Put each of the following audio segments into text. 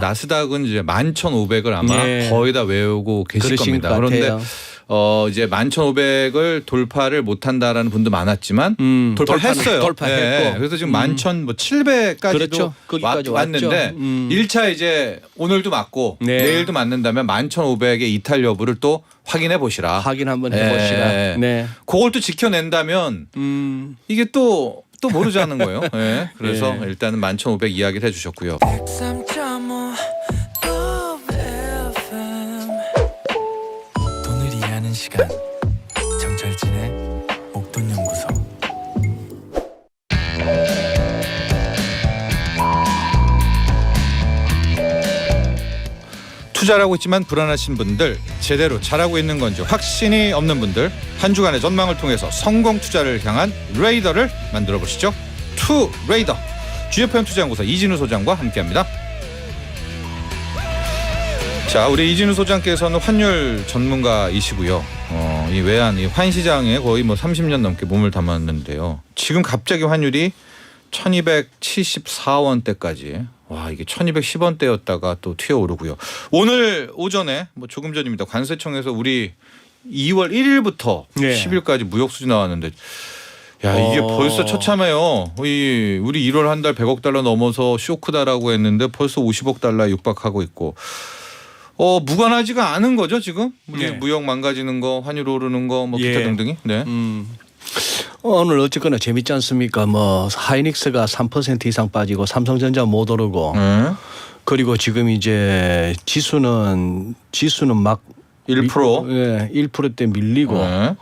나스닥은 이제 11,500을 아마 네. 거의 다 외우고 계실 겁니다. 그런데 이제 11,500을 돌파를 못한다라는 분도 많았지만 돌파를 했어요. 돌파했고. 네. 그래서 지금 11,700까지도 그렇죠. 거기까지 왔는데 1차 이제 오늘도 맞고 네. 내일도 맞는다면 11,500의 이탈 여부를 또 확인해 보시라. 확인 한번 해보시라. 네. 그걸 또 지켜낸다면 이게 또 모르자는 거예요. 네. 그래서 네. 일단은 11,500 이야기를 해주셨고요. 103.5 FM 돈을 이해하는 시간 정철진의 목돈연구소. 투자를 하고 있지만 불안하신 분들, 제대로 잘하고 있는 건지 확신이 없는 분들, 한 주간의 전망을 통해서 성공 투자를 향한 레이더를 만들어 보시죠. 투 레이더. GFM 투자연구소 이진우 소장과 함께합니다. 자, 우리 이진우 소장께서는 환율 전문가이시고요. 이 외환, 이 환시장에 거의 뭐 30년 넘게 몸을 담았는데요. 지금 갑자기 환율이 1,274원대까지. 와, 이게 1,210원대였다가 또 튀어오르고요. 오늘 오전에 뭐 조금 전입니다. 관세청에서 우리 2월 1일부터 네. 10일까지 무역 수지 나왔는데, 야, 이게 벌써 처참해요. 우리 1월 한 달 100억 달러 넘어서 쇼크다라고 했는데 벌써 50억 달러 육박하고 있고. 무관하지가 않은 거죠 지금? 우리 네. 무역 망가지는 거, 환율 오르는 거, 뭐 기타 예. 등등이. 네. 오늘 어쨌거나 재밌지 않습니까? 뭐 하이닉스가 3% 이상 빠지고 삼성전자 못 오르고 그리고 지금 이제 지수는 막 1%. 예, 1%대 밀리고 네.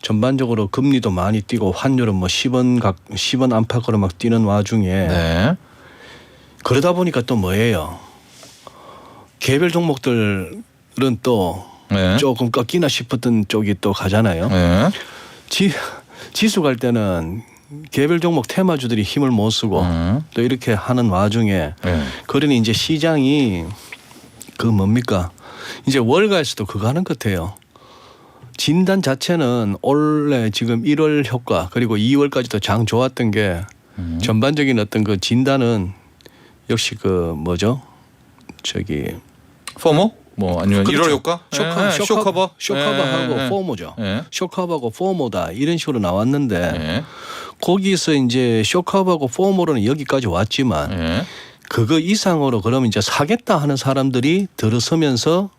전반적으로 금리도 많이 뛰고 환율은 뭐 10원 안팎으로 막 뛰는 와중에 네. 그러다 보니까 또 뭐예요? 개별 종목들은 또 네. 조금 꺾이나 싶었던 쪽이 또 가잖아요. 네. 지수 갈 때는 개별 종목 테마주들이 힘을 못 쓰고 또 이렇게 하는 와중에 네. 그러니 이제 시장이 그 뭡니까? 이제 월가에서도 그거 하는 것 같아요. 진단 자체는 원래 지금 1월 효과 그리고 2월까지도 장 좋았던 게 전반적인 어떤 그 진단은 역시 그 뭐죠? 저기 포모? 뭐 아니면 그렇죠. 1월 효과? 쇼커버? 쇼커버하고 네. 포모죠. 네. 쇼커버하고 포모다 이런 식으로 나왔는데 네. 거기서 이제 쇼커버하고 포모로는 여기까지 왔지만 네. 그거 이상으로 그러면 이제 사겠다 하는 사람들이 들어서면서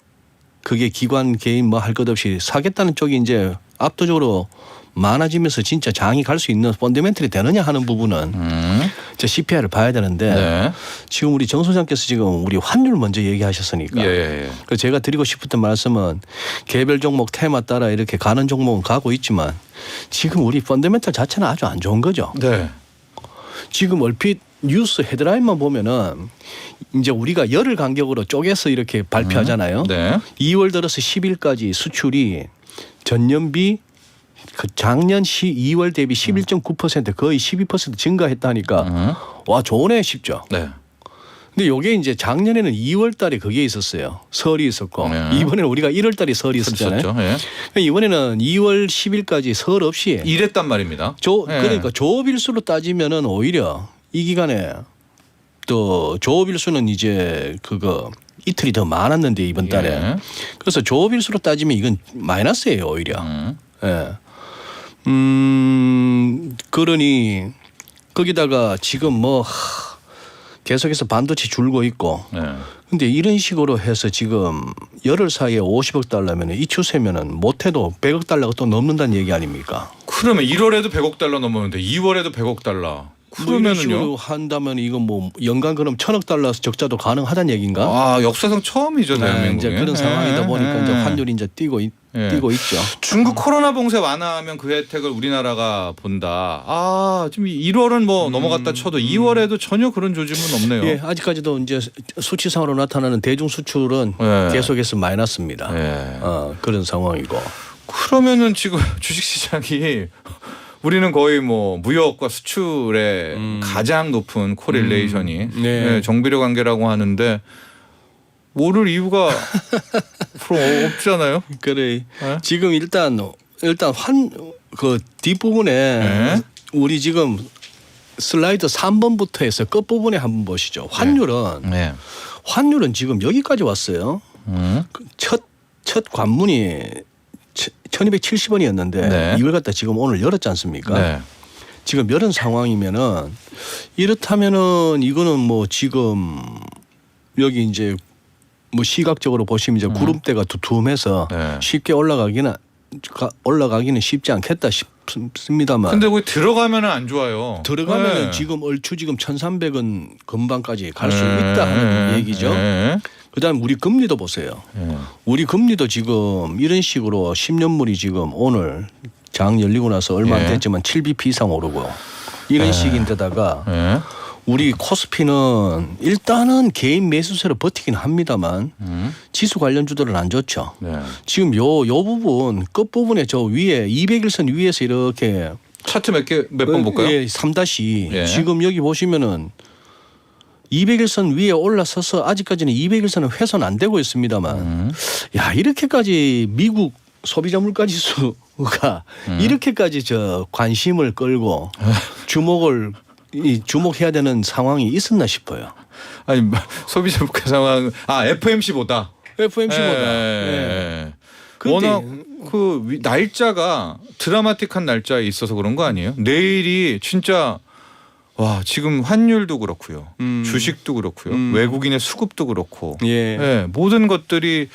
그게 기관 개인 뭐 할 것 없이 사겠다는 쪽이 이제 압도적으로 많아지면서 진짜 장이 갈 수 있는 펀더멘털이 되느냐 하는 부분은 이제 CPI를 봐야 되는데 네. 지금 우리 정 소장께서 지금 우리 환율 먼저 얘기하셨으니까 예. 그래서 제가 드리고 싶었던 말씀은 개별 종목 테마 따라 이렇게 가는 종목은 가고 있지만 지금 우리 펀더멘털 자체는 아주 안 좋은 거죠. 네. 지금 얼핏 뉴스 헤드라인만 보면은 이제 우리가 열흘 간격으로 쪼개서 이렇게 발표하잖아요. 네. 2월 들어서 10일까지 수출이 전년비 그 작년 2월 대비 11.9% 거의 12% 증가했다니까 와 좋네 싶죠. 네. 근데 요게 이제 작년에는 2월 달에 그게 있었어요. 설이 있었고 이번에는 우리가 1월 달에 설이 있었잖아요. 그렇죠. 예. 그러니까 이번에는 2월 10일까지 설 없이 이랬단 말입니다. 예. 그러니까 조업일수로 따지면은 오히려 이 기간에 또 조업일수는 이제 그거 이틀이 더 많았는데 이번 달에 예. 그래서 조업일수로 따지면 이건 마이너스예요 오히려. 예. 그러니 거기다가 지금 뭐 계속해서 반도체 줄고 있고. 네. 근데 이런 식으로 해서 지금 열흘 사이에 50억 달러면 이 추세면은 못해도 100억 달러가 또 넘는다는 얘기 아닙니까? 그러면 1월에도 100억 달러 넘었는데 2월에도 100억 달러. 그러면은요. 한다면 이건 뭐 연간 그럼 1,000억 달러 적자도 가능하다는 얘기인가? 아, 역사상 처음이죠, 대한민국에. 이제 그런 상황이다 보니까 이제 환율이 이제 뛰고 있죠. 중국 코로나 봉쇄 완화하면 그 혜택을 우리나라가 본다. 아, 지금 1월은 뭐 넘어갔다 쳐도 2월에도 전혀 그런 조짐은 없네요. 예, 아직까지도 이제 수치상으로 나타나는 대중 수출은 예. 계속해서 마이너스입니다. 예. 그런 상황이고. 그러면은 지금 주식시장이 우리는 거의 뭐 무역과 수출의 가장 높은 코릴레이션이 네. 정비례 관계라고 하는데 오를 이유가 없잖아요. 그래. 네? 지금 일단 그 뒷부분에 네. 우리 지금 슬라이드 3번부터 해서 끝부분에 한번 보시죠. 환율은 네. 환율은 지금 여기까지 왔어요. 그 첫 관문이 1270원이었는데 네. 이걸 갖다 지금 오늘 열었지 않습니까? 네. 지금 열은 상황이면은 이렇다면은 이거는 뭐 지금 여기 이제 뭐 시각적으로 보시면 이제 구름대가 두툼해서 네. 쉽게 올라가기는 쉽지 않겠다 싶습니다만. 근데 거기 들어가면은 안 좋아요. 들어가면은 네. 지금 얼추 지금 1,300원 근방까지 갈 수 네. 있다 하는 얘기죠. 네. 그다음 우리 금리도 보세요. 네. 우리 금리도 지금 이런 식으로 10년물이 지금 오늘 장 열리고 나서 얼마 안 예. 됐지만 7bp 이상 오르고 이런 식인데다가 네. 우리 코스피는 일단은 개인 매수세로 버티긴 합니다만 지수 관련주들은 안 좋죠. 네. 지금 요 부분 끝부분에 저 위에 200일선 위에서 이렇게 차트 몇 번 볼까요? 예, 3다시 예. 지금 여기 보시면은 200일선 위에 올라서서 아직까지는 200일선은 훼손 안 되고 있습니다만 야 이렇게까지 미국 소비자 물가 지수가 이렇게까지 저 관심을 끌고 주목해야 되는 상황이 있었나 싶어요. 아니 소비자 물가 상황 FMC보다 FMC보다. 예. 그런데 워낙 그 날짜가 드라마틱한 날짜에 있어서 그런 거 아니에요? 내일이 진짜 와 지금 환율도 그렇고요, 주식도 그렇고요, 외국인의 수급도 그렇고, 예. 예, 모든 것들이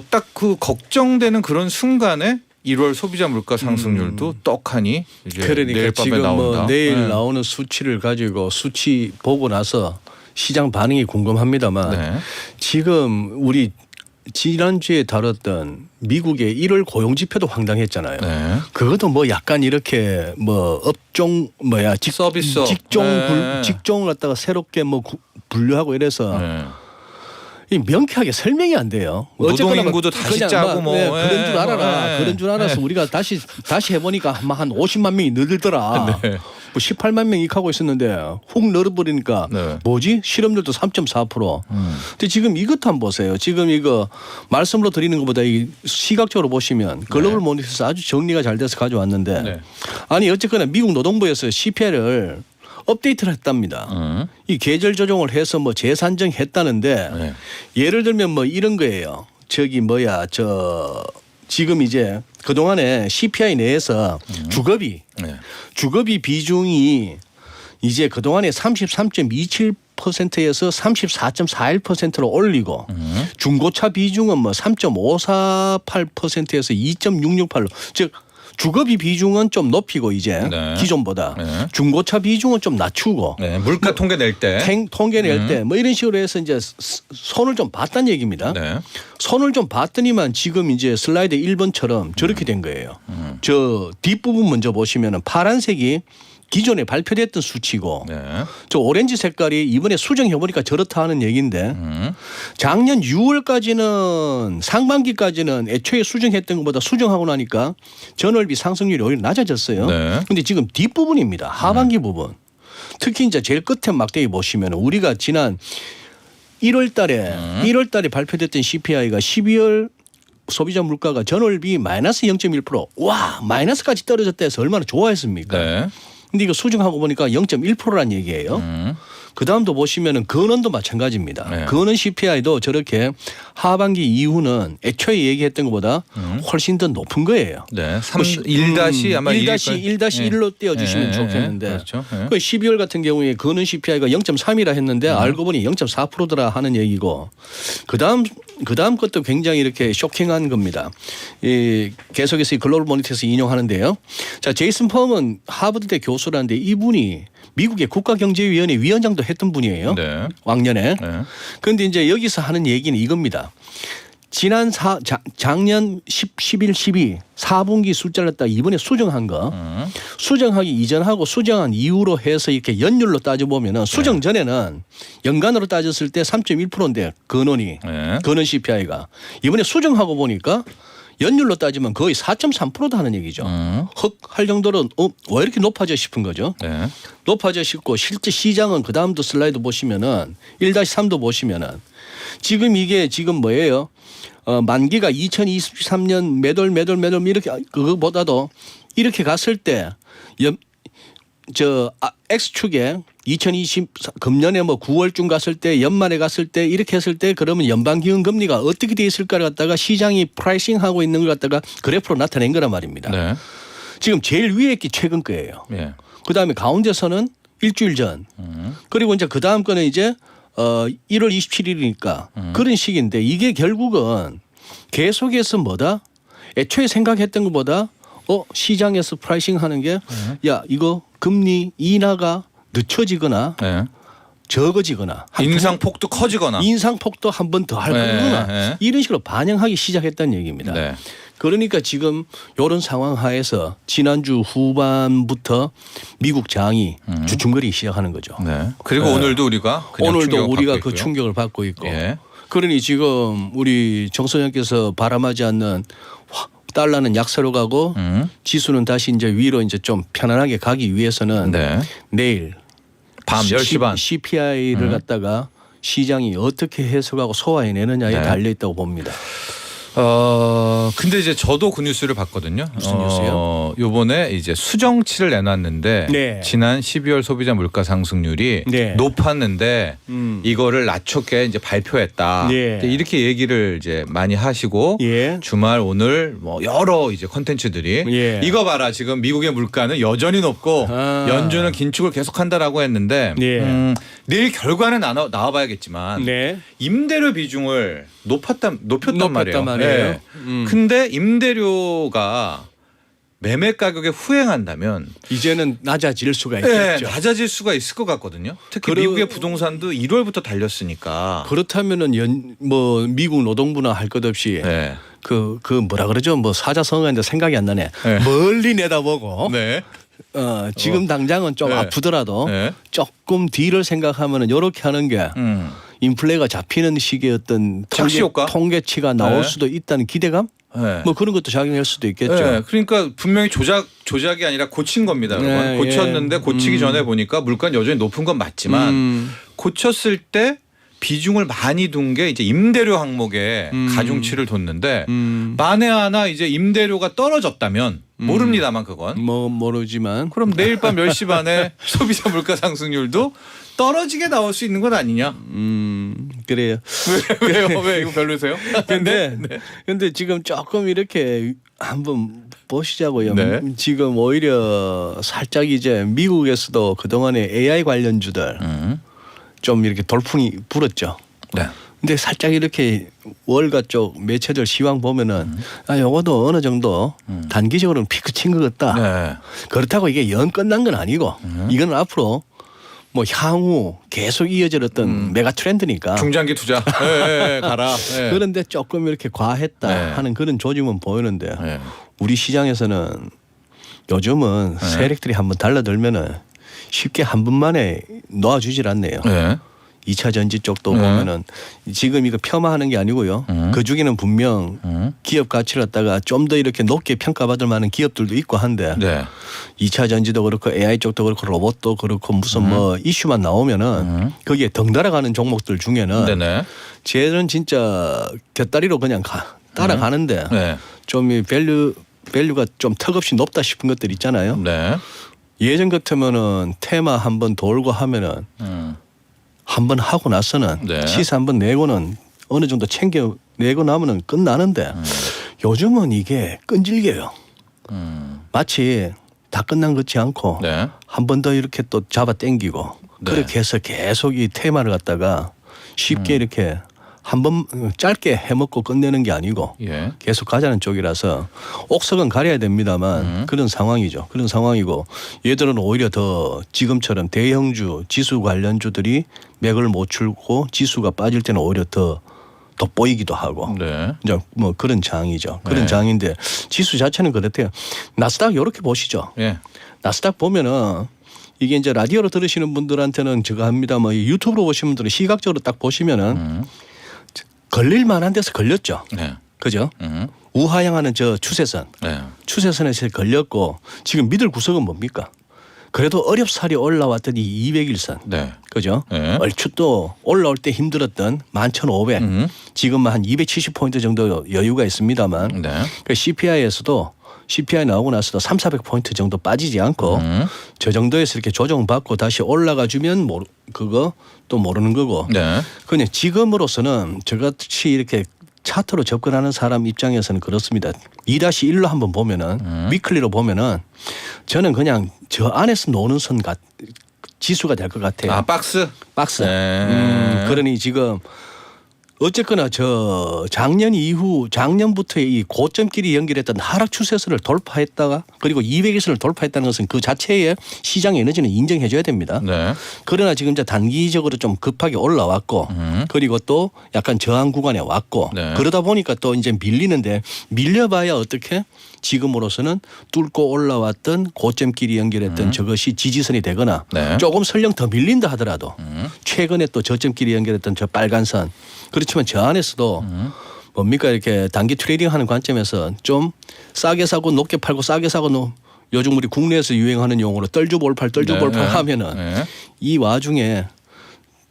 딱 그 걱정되는 그런 순간에 1월 소비자 물가 상승률도 떡하니 이제 그러니까 내일 밤에 지금 나온다. 뭐 내일 네. 나오는 수치를 가지고 수치 보고 나서 시장 반응이 궁금합니다만 네. 지금 우리 지난주에 다뤘던 미국의 1월 고용 지표도 황당했잖아요. 네. 그것도 뭐 약간 이렇게 뭐 업종 서비스업. 네. 직종을 갖다가 새롭게 뭐 분류하고 이래서 네. 이 명쾌하게 설명이 안 돼요. 노동 어쨌거나 인구도 막 다시 그냥 짜고 막 뭐. 그런 줄 알아라. 네. 그런 줄 알아서 우리가 다시 해보니까 한 50만 명이 늘더라. 네. 뭐 18만 명이 하고 있었는데 훅 늘어버리니까 네. 뭐지? 실업률도 3.4%. 근데 지금 이것도 한번 보세요. 지금 이거 말씀으로 드리는 것보다 이 시각적으로 보시면 글로벌 모니터에서 아주 정리가 잘 돼서 가져왔는데 네. 아니 어쨌거나 미국 노동부에서 CPI를 업데이트를 했답니다. 이 계절 조정을 해서 뭐 재산정했다는데 네. 예를 들면 뭐 이런 거예요. 지금 이제 그동안에 CPI 내에서 네. 주거비 비중이 이제 그동안에 33.27%에서 34.41%로 올리고 중고차 비중은 뭐 3.548%에서 2.668로 즉 주거비 비중은 좀 높이고 이제 네. 기존보다 네. 중고차 비중은 좀 낮추고 네. 물가 통계 낼 때. 통계 낼 때 뭐 이런 식으로 해서 이제 손을 좀 봤다는 얘기입니다. 네. 손을 좀 봤더니만 지금 이제 슬라이드 1번처럼 저렇게 된 거예요. 저 뒷부분 먼저 보시면은 파란색이 기존에 발표됐던 수치고 네. 저 오렌지 색깔이 이번에 수정해 보니까 저렇다 하는 얘기인데 작년 6월까지는 상반기까지는 애초에 수정했던 것보다 수정하고 나니까 전월비 상승률이 오히려 낮아졌어요. 네. 근데 지금 뒷부분입니다. 하반기 부분. 특히 이제 제일 끝에 막대기 보시면 우리가 지난 1월 달에 발표됐던 CPI가 12월 소비자 물가가 전월비 마이너스 0.1%. 와, 마이너스까지 떨어졌다 해서 얼마나 좋아했습니까? 네. 근데 이거 수정하고 보니까 0.1%란 얘기예요. 그다음도 보시면은 근원도 마찬가지입니다. 네. 근원 CPI도 저렇게 하반기 이후는 애초에 얘기했던 것보다 훨씬 더 높은 거예요. 네. 1- 아마 1-1로 떼어주시면 예, 좋겠는데 그렇죠. 예. 그 12월 같은 경우에 근원 CPI가 0.3이라 했는데 알고 보니 0.4%더라 하는 얘기고 그다음 것도 굉장히 이렇게 쇼킹한 겁니다. 계속해서 이 글로벌 모니터에서 인용하는데요. 자, 제이슨 펌은 하버드대 교수라는데 이분이 미국의 국가경제위원회 위원장도 했던 분이에요. 네. 왕년에. 네. 그런데 이제 여기서 하는 얘기는 이겁니다. 지난 작년 11, 12 4분기 숫자를 갖다 이번에 수정한 거 수정하기 이전하고 수정한 이후로 해서 이렇게 연율로 따져보면 수정 전에는 연간으로 따졌을 때 3.1%인데 근원이 네. 근원 CPI가 이번에 수정하고 보니까 연율로 따지면 거의 4.3%다 하는 얘기죠. 헉 할 정도로 왜 이렇게 높아져 싶은 거죠. 네. 높아져 싶고 실제 시장은 그 다음도 슬라이드 보시면은 1-3도 보시면은 지금 이게 지금 뭐예요? 만기가 2023년 매달 이렇게 그거보다도 이렇게 갔을 때 X축에 2020 금년에 뭐 9월쯤 갔을 때 연말에 갔을 때 이렇게 했을 때 그러면 연방기금 금리가 어떻게 돼 있을까를 갖다가 시장이 프라이싱하고 있는 걸 갖다가 그래프로 나타낸 거란 말입니다. 네. 지금 제일 위에 있기 최근 거예요. 예. 그다음에 가운데서는 일주일 전. 그리고 이제 그다음 거는 이제 1월 27일이니까 그런 시기인데 이게 결국은 계속해서 뭐다? 애초에 생각했던 것보다 시장에서 프라이싱하는 게 야 이거 금리 인하가 늦춰지거나 예. 적어지거나 인상폭도 커지거나. 인상폭도 한 번 더 할 네, 거구나 네. 이런 식으로 반영하기 시작했다는 얘기입니다. 네. 그러니까 지금 이런 상황 하에서 지난주 후반부터 미국 장이 주춤거리기 시작하는 거죠. 네. 그리고 오늘도 우리가 그냥 오늘도 충격을 우리가 받고 그 있고요. 충격을 받고 있고 예. 그러니 지금 우리 정 소장께서 바람하지 않는 달러는 약세로 가고 지수는 다시 이제 위로 이제 좀 편안하게 가기 위해서는 네. 내일 밤 10시 반. CPI를 갖다가 시장이 어떻게 해석하고 소화해내느냐에 네. 달려 있다고 봅니다. 근데 이제 저도 그 뉴스를 봤거든요. 무슨 뉴스요? 요번에 이제 수정치를 내놨는데 네. 지난 12월 소비자 물가 상승률이 네. 높았는데 이거를 낮췄게 이제 발표했다. 네. 이렇게 얘기를 이제 많이 하시고 예. 주말 오늘 뭐 여러 이제 콘텐츠들이 예. 이거 봐라 지금 미국의 물가는 여전히 높고 아. 연준은 긴축을 계속한다라고 했는데 예. 내일 결과는 나와봐야겠지만 네. 임대료 비중을 높였단 말이에요. 말이에요. 근데 임대료가 매매 가격에 후행한다면 이제는 낮아질 수가 네, 있겠죠. 낮아질 수가 있을 것 같거든요. 특히 미국의 부동산도 1월부터 달렸으니까. 그렇다면은 뭐 미국 노동부나 할 것 없이 네. 그 뭐라 그러죠? 뭐 사자성어인데 생각이 안 나네. 네. 멀리 내다보고 네. 지금 당장은 좀 네. 아프더라도 네. 조금 뒤를 생각하면은 이렇게 하는 게 인플레가 잡히는 시기의 어떤 착시 효과? 통계치가 나올 네. 수도 있다는 기대감? 네. 뭐 그런 것도 작용할 수도 있겠죠. 네, 그러니까 분명히 조작이 아니라 고친 겁니다. 여러분. 네, 고쳤는데 예. 고치기 전에 보니까 물가는 여전히 높은 건 맞지만 고쳤을 때 비중을 많이 둔 게 이제 임대료 항목에 가중치를 뒀는데 만에 하나 이제 임대료가 떨어졌다면 모릅니다만 그건 뭐 모르지만 그럼 내일 밤 10시 반에 소비자 물가 상승률도 떨어지게 나올 수 있는 건 아니냐? 그래요. 왜요? 왜 이거 별로세요? 근데 지금 조금 이렇게 한번 보시자고요. 네. 지금 오히려 살짝 이제 미국에서도 그동안에 AI 관련주들 좀 이렇게 돌풍이 불었죠. 네. 근데 살짝 이렇게 월가 쪽 매체들 시황 보면은 요거도 어느 정도 단기적으로는 피크 친 것 같다. 네. 그렇다고 이게 연 끝난 건 아니고 이건 앞으로 뭐 향후 계속 이어질 어떤 메가 트렌드니까. 중장기 투자. 네, 가라. 네. 그런데 조금 이렇게 과했다 네. 하는 그런 조짐은 보이는데 네. 우리 시장에서는 요즘은 세력들이 한번 달라들면은 쉽게 한 번만에 놓아주질 않네요. 네. 2차 전지 쪽도 보면은 지금 이거 폄하하는 게 아니고요. 그 중에는 분명 기업 가치를 갖다가 좀 더 이렇게 높게 평가받을 만한 기업들도 있고 한데 네. 2차 전지도 그렇고 AI 쪽도 그렇고 로봇도 그렇고 무슨 뭐 이슈만 나오면은 거기에 덩달아가는 종목들 중에는 네네. 쟤는 진짜 곁다리로 그냥 따라가는데 네. 좀 이 밸류가 좀 턱없이 높다 싶은 것들 있잖아요. 네. 예전 같으면은 테마 한번 돌고 하면은 한번 하고 나서는 네. 시세 한번 내고는 어느 정도 챙겨 내고 나면은 끝나는데 요즘은 이게 끈질겨요. 마치 다 끝난 것 같지 않고 네. 한 번 더 이렇게 또 잡아 당기고 네. 그렇게 해서 계속 이 테마를 갖다가 쉽게 이렇게 한 번 짧게 해먹고 끝내는 게 아니고 예. 계속 가자는 쪽이라서 옥석은 가려야 됩니다만 그런 상황이죠. 그런 상황이고 얘들은 오히려 더 지금처럼 대형주 지수 관련주들이 맥을 못 출고 지수가 빠질 때는 오히려 더 돋보이기도 하고 네. 이제 뭐 그런 장이죠. 그런 네. 장인데 지수 자체는 그렇대요. 나스닥 이렇게 보시죠. 예. 나스닥 보면은 이게 이제 라디오로 들으시는 분들한테는 제가 합니다. 뭐 유튜브로 보시는 분들은 시각적으로 딱 보시면은 걸릴 만한 데서 걸렸죠. 네. 그죠? 우하향하는 저 추세선. 네. 추세선에서 걸렸고 지금 믿을 구석은 뭡니까? 그래도 어렵사리 올라왔더니 200일선. 네. 그죠? 네. 얼추 또 올라올 때 힘들었던 11,500. 지금은 한 270포인트 정도 여유가 있습니다만 네. 그 CPI에서도 CPI 나오고 나서도 300~400포인트 정도 빠지지 않고 저 정도에서 이렇게 조정받고 다시 올라가 주면 그거 또 모르는 거고. 네. 그냥 지금으로서는 저같이 이렇게 차트로 접근하는 사람 입장에서는 그렇습니다. 2-1로 한번 보면은 위클리로 보면은 저는 그냥 저 안에서 노는 선 지수가 될 것 같아요. 아 박스. 네. 그러니 지금 어쨌거나 저 작년 이후 작년부터의 이 고점끼리 연결했던 하락 추세선을 돌파했다가 그리고 200일선을 돌파했다는 것은 그 자체의 시장 에너지는 인정해 줘야 됩니다. 네. 그러나 지금 이제 단기적으로 좀 급하게 올라왔고 그리고 또 약간 저항 구간에 왔고 네. 그러다 보니까 또 이제 밀리는데 밀려봐야 어떻게 지금으로서는 뚫고 올라왔던 고점끼리 연결했던 저것이 지지선이 되거나 네. 조금 설령 더 밀린다 하더라도 최근에 또 저점끼리 연결했던 저 빨간 선 그렇지만 저 안에서도 뭡니까 이렇게 단기 트레이딩 하는 관점에서 좀 싸게 사고 높게 팔고 싸게 사고 요즘 우리 국내에서 유행하는 용어로 떨주볼팔 하면은 네. 이 와중에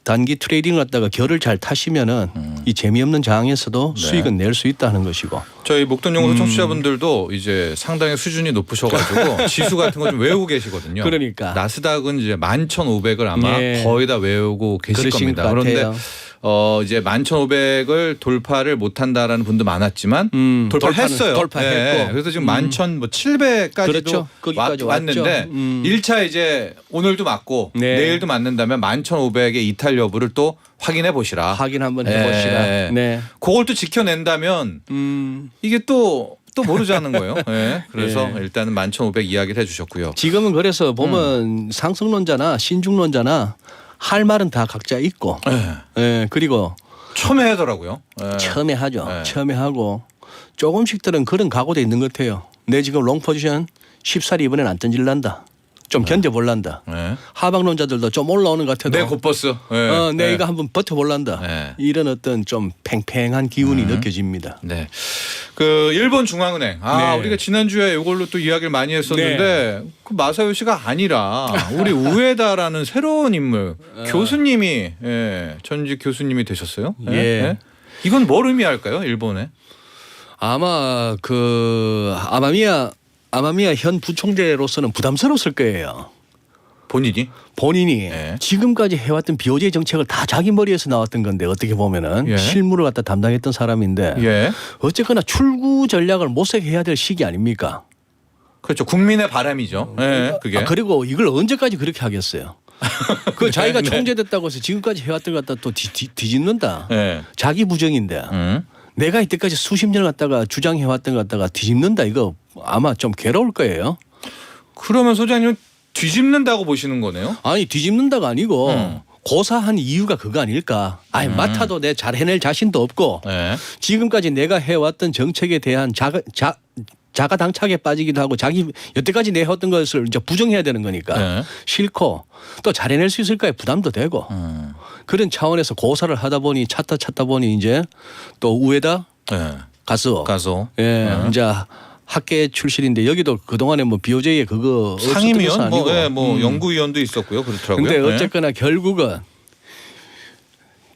단기 트레이딩을 갖다가 결을 잘 타시면은 이 재미없는 장에서도 네. 수익은 낼 수 있다는 것이고. 저희 목돈연구소 청취자분들도 이제 상당히 수준이 높으셔가지고 지수 같은 거 좀 외우고 계시거든요. 그러니까. 나스닥은 이제 11,500을 아마 네. 거의 다 외우고 계실 그러신 겁니다. 것 그런데 같아요. 이제 11,500을 돌파를 못한다라는 분도 많았지만 돌파를 했어요. 돌파했고. 네. 그래서 지금 11,700까지도 그렇죠. 거기까지 왔는데 왔죠. 1차 이제 오늘도 맞고 네. 내일도 맞는다면 11,500의 이탈 여부를 또 확인해 보시라. 확인 한번 해보시라. 네. 네. 그걸 또 지켜낸다면 이게 또 모르자는 거예요. 네. 그래서 네. 일단은 11,500 이야기를 해주셨고요. 지금은 그래서 보면 상승론자나 신중론자나 할 말은 다 각자 있고, 네. 예, 그리고 처음에 하더라고요. 네. 처음에 하죠. 네. 처음에 하고 조금씩들은 그런 각오도 있는 것 같아요. 내 지금 롱 포지션 쉽사리 이번엔 안 던질란다. 좀 견뎌볼란다. 네. 하방론자들도 좀 올라오는 것 같아도 내 곧버스. 네. 내 네. 이거 한번 버텨볼란다. 네. 이런 어떤 좀 팽팽한 기운이 느껴집니다. 네. 그 일본 중앙은행. 네. 우리가 지난주에 이걸로 또 이야기를 많이 했었는데 그 마사요시가 아니라 우리 우에다라는 새로운 인물 교수님이 전직 교수님이 되셨어요. 네. 예. 네. 이건 뭘 의미할까요? 일본에? 아마 그 아마미야 현 부총재로서는 부담스러웠을 거예요. 본인이 네. 지금까지 해왔던 BOJ 정책을 다 자기 머리에서 나왔던 건데 어떻게 보면은 예. 실무를 갖다 담당했던 사람인데 예. 어쨌거나 출구 전략을 모색해야 될 시기 아닙니까? 그렇죠. 국민의 바람이죠. 네. 그게. 그리고 이걸 언제까지 그렇게 하겠어요? 그 자기가 네. 총재됐다고 해서 지금까지 해왔던 것 갖다 또 뒤집는다. 네. 자기 부정인데 내가 이때까지 수십 년을 갖다가 주장해왔던 것 갖다가 뒤집는다. 이거 아마 좀 괴로울 거예요. 그러면 소장님은 뒤집는다고 보시는 거네요? 아니 뒤집는다가 아니고 고사한 이유가 그거 아닐까. 아니 맡아도 내 잘 해낼 자신도 없고 네. 지금까지 내가 해왔던 정책에 대한 자가당착에 빠지기도 하고 자기 여태까지 내 해왔던 것을 이제 부정해야 되는 거니까 네. 싫고 또 잘해낼 수 있을까에 부담도 되고 그런 차원에서 고사를 하다 보니 찾다 보니 이제 또 우에다 네. 가서 네. 이제 학계 출신인데 여기도 그동안에 뭐 BOJ의 그거 상임위원 아니고 뭐 연구위원도 있었고요. 그렇더라고요. 근데 네. 어쨌거나 결국은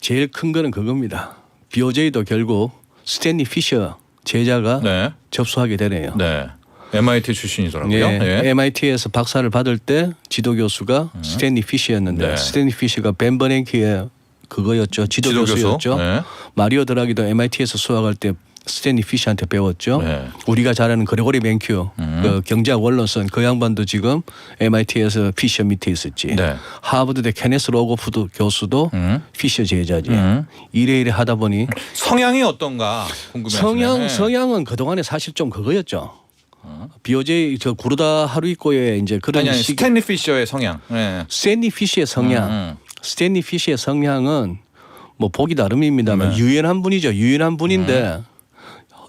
제일 큰 거는 그겁니다. BOJ도 결국 스탠리 피셔 제자가 네. 접수하게 되네요. 네. MIT 출신이더라고요. 네. 네. MIT에서 박사를 받을 때 지도 교수가 스탠리 피셔였는데 네. 스탠리 피셔가 벤 버냉키의 그거였죠. 지도 교수였죠. 네. 마리오 드라기도 MIT에서 수학할 때 스탠리 피셔한테 배웠죠. 네. 우리가 잘 아는 그레고리 맨큐 그 경제학 원론선 그 양반도 지금 MIT에서 피셔 밑에 있었지. 네. 하버드대 케네스 로고프드 교수도 피셔 제자지. 이래 하다 보니 성향이 어떤가 궁금해요. 성향은 그동안에 사실 좀 그거였죠. BOJ 저 구르다 하루이코의 이제 그런 아니 스탠리 피셔의 성향. 네. 스탠리 피셔의 성향. 스탠리 피셔의 성향은 뭐 보기 나름입니다만 네. 유연한 분이죠. 유연한 분인데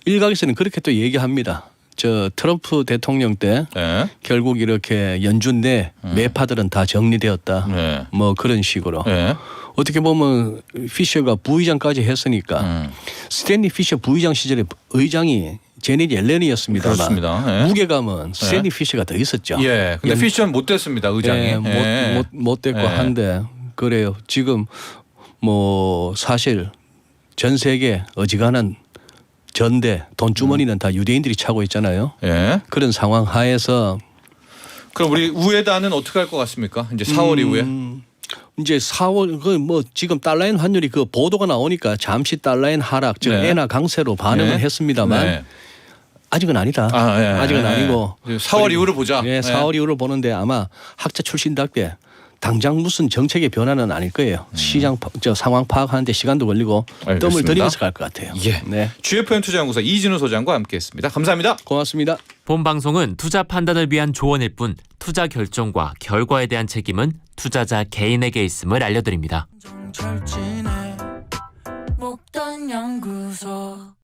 일각에서는 그렇게 또 얘기합니다. 저 트럼프 대통령 때 네. 결국 이렇게 연준 내 매파들은 다 정리되었다. 네. 뭐 그런 식으로. 네. 어떻게 보면 피셔가 부의장까지 했으니까 스탠리 피셔 부의장 시절에 의장이 제닛 옐렌이었습니다만 그렇습니다. 네. 무게감은 스탠리 피셔가 더 있었죠. 예. 근데 피셔는 못 됐습니다. 의장이. 예, 못 됐고 한데 그래요. 지금 뭐 사실 전 세계 어지간한 전대, 돈주머니는 다 유대인들이 차고 있잖아요. 예. 그런 상황 하에서 그럼 우리 우에다는 어떻게 할 것 같습니까? 이제 4월 이후에. 이제 4월 그 뭐 지금 달러엔 환율이 그 보도가 나오니까 잠시 달러엔 하락, 즉 네. 엔화 강세로 반응을 네. 했습니다만 네. 아직은 아니다. 아, 예. 아직은 아니고 4월 이후를 보자. 예, 4월 이후를 보는데 아마 학자 출신답게 당장 무슨 정책의 변화는 아닐 거예요. 시장 상황 파악하는데 시간도 걸리고 알겠습니다. 뜸을 들이면서 갈 것 같아요. 예. 네, GFN 투자연구소 이진우 소장과 함께했습니다. 감사합니다. 고맙습니다. 본 방송은 투자 판단을 위한 조언일 뿐 투자 결정과 결과에 대한 책임은 투자자 개인에게 있음을 알려드립니다. 정철진의 목돈 연구소